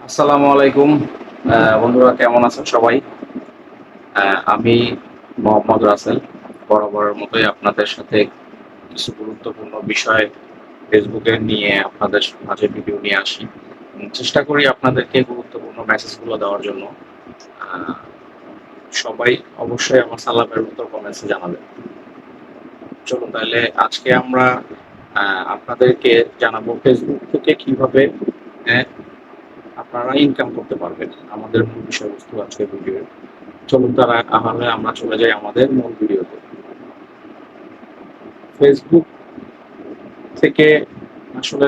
আসসালামু আলাইকুম। বন্ধুরা কেমন আছেন সবাই? আমি মোহাম্মদ রাসেল। বরাবরের মতোই আপনাদের সাথে কিছু গুরুত্বপূর্ণ বিষয় ফেসবুকে নিয়ে আপনাদের মাঝে ভিডিও নিয়ে আসি। চেষ্টা করি আপনাদেরকে গুরুত্বপূর্ণ মেসেজগুলো দেওয়ার জন্য। আ সবাই অবশ্যই আমার সালামের উত্তর কমেন্টসে জানাবেন। চলুন তাহলে আজকে আমরা আ আপনাদেরকে জানাবো ফেসবুক থেকে কিভাবে অ্যা আপনারা ইনকাম করতে পারবেন। আমাদের মূল বিষয়বস্তু আজকের ভিডিওর। চলুন তাহলে আমরা চলে যাই আমাদের মূল ভিডিওতে। ফেসবুক থেকে আসলে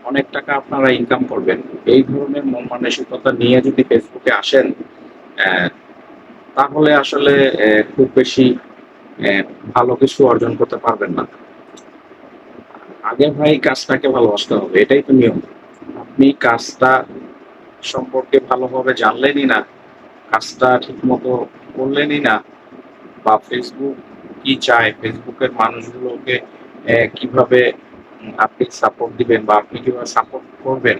অনেক টাকা আপনারা ইনকাম করবেন। এই ধরনের মন মানসিকতা নিয়ে যদি ফেসবুকে আসেন, অ্যা তাহলে আসলে খুব বেশি অ্যা ভালো কিছু অর্জন করতে পারবেন না। আগে ভাই কাজটাকে ভালোবাসতে হবে। এটাই তো নিয়ম। আপনি কাজটা সম্পর্কে ভালোভাবে জানলেনই না, কাজটা ঠিকমতো করলেনই না, বা ফেসবুক কি চায়, ফেসবুকের মানুষগুলোকে কিভাবে আপনি সাপোর্ট দিবেন বা আপনি কিভাবে সাপোর্ট করবেন,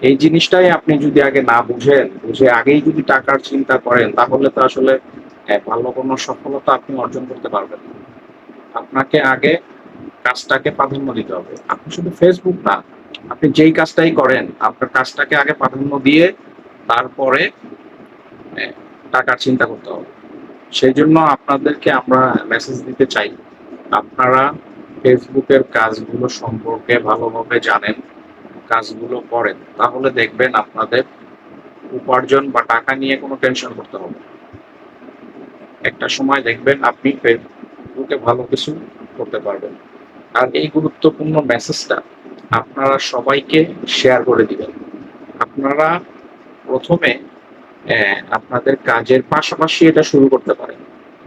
এই জিনিসটাই আপনি যদি আগে না বুঝেন, বুঝে আগেই যদি টাকার চিন্তা করেন, তাহলে তো আসলে ভালো কোনো সফলতা আপনি অর্জন করতে পারবেন না। আপনাকে আগে কাজটাকে প্রাধান্য দিতে হবে। আপনি শুধু ফেসবুক না, আপনি যেই কাজটাই করেন, আপনার কাজটাকে আগে প্রাধান্য দিয়ে তারপরে অ্যা টাকার চিন্তা করতে হবে। সেজন্য আপনাদেরকে আমরা মেসেজ দিতে চাই, আপনারা ফেসবুকের কাজগুলো সম্পর্কে ভালোভাবে জানেন, কাজগুলো করেন। তাহলে দেখবেন আপনাদের উপার্জন বা টাকা নিয়ে কোনো টেনশন করতে হবে না। একটা সময় দেখবেন আপনি ফেসবুকে ভালো কিছু করতে পারবেন। আর এই গুরুত্বপূর্ণ মেসেজটা আপনারা সবাইকে শেয়ার করে দিবেন। আপনারা ১ম এ আপনাদের কাজের পাশাপাশি এটা শুরু করতে পারেন।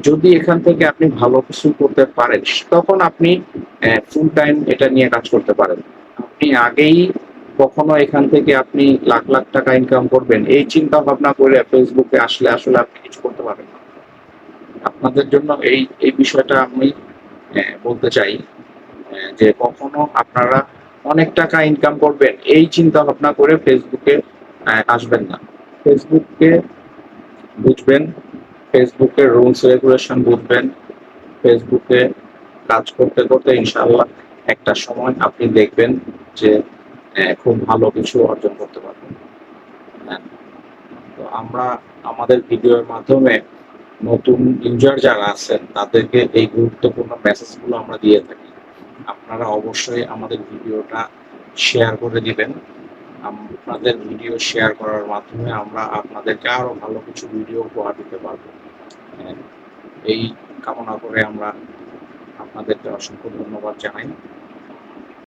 যদি এখান থেকে আপনি ভালো কিছু করতে পারেন, তখন আপনি ফুল টাইম এটা নিয়ে কাজ করতে পারেন। আপনি আগেই কখনো এখান থেকে আপনি লাখ, লাখ টাকা ইনকাম করবেন, এই চিন্তা ভাবনা করে Facebook এ আসলে আপনি কিছু করতে পারবেন না। আপনাদের জন্য এই বিষয়টা আমি বলতে চাই যে কখনো আপনারা অনেক টাকা ইনকাম করবেন, এই চিন্তা ভাবনা করে Facebook এ আসবেন না। ফেসবুককে বুঝবেন, ফেসবুকের রুলস রেগুলেশন বুঝবেন। ফেসবুকে কাজ করতে, করতে ইনশাআল্লাহ একটা সময় আপনি দেখবেন যে খুব ভালো কিছু অর্জন করতে পারবেন। হ্যাঁ, তো আমরা আমাদের ভিডিওর মাধ্যমে নতুন ইউজার যারা আছেন তাদেরকে এই গুরুত্বপূর্ণ মেসেজগুলো আমরা দিয়ে থাকি। আপনারা অবশ্যই আমাদের ভিডিওটা শেয়ার করে দিবেন। আপনাদের ভিডিও শেয়ার করার মাধ্যমে আমরা আপনাদেরকে আরো ভালো কিছু ভিডিও উপহার দিতে পারবো। হ্যাঁ, এই কামনা করে আমরা আপনাদেরকে অসংখ্য ধন্যবাদ জানাই।